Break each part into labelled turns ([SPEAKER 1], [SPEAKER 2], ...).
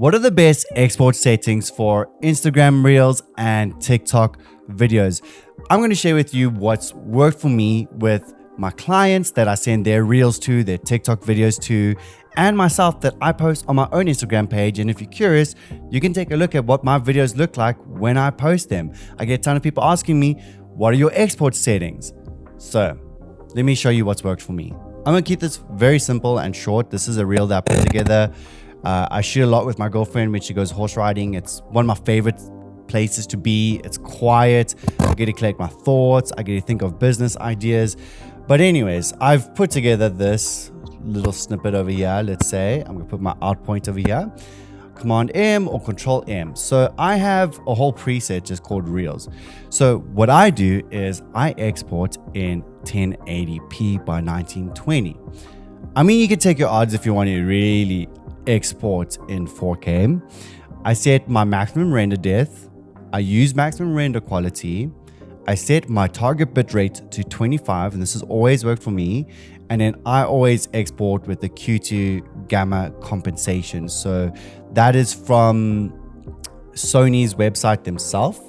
[SPEAKER 1] What are the best export settings for Instagram Reels and TikTok videos? I'm going to share with you what's worked for me with my clients that I send their Reels to, their TikTok videos to, and myself that I post on my own Instagram page. And if you're curious, you can take a look at what my videos look like when I post them. I get a ton of people asking me, what are your export settings? So let me show you what's worked for me. I'm going to keep this very simple and short. This is a reel that I put together. I shoot a lot with my girlfriend when she goes horse riding. It's one of my favorite places to be. It's quiet. I get to collect my thoughts. I get to think of business ideas. But anyways, I've put together this little snippet over here. Let's say I'm going to put my out point over here. Command M or Control M. So I have a whole preset just called Reels. So what I do is I export in 1080p by 1920. I mean, you can take your odds if you want to really export in 4K. I set my maximum render depth. I use maximum render quality. I set my target bitrate to 25, and this has always worked for me. And then I always export with the Q2 gamma compensation. So that is from Sony's website themselves,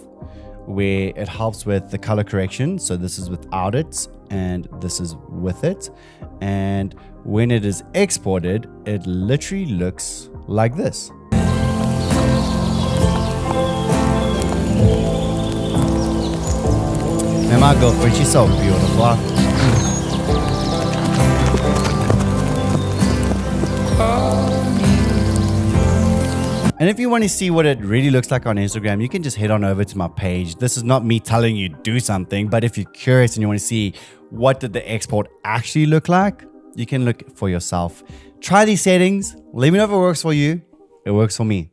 [SPEAKER 1] where it helps with the color correction. So this is without it, and this is with it. And when it is exported, it literally looks like this. And my girlfriend, she's so beautiful. And if you want to see what it really looks like on Instagram, you can just head on over to my page. This is not me telling you do something, but if you're curious and you want to see what did the export actually look like, you can look for yourself. Try these settings. Let me know if it works for you. It works for me.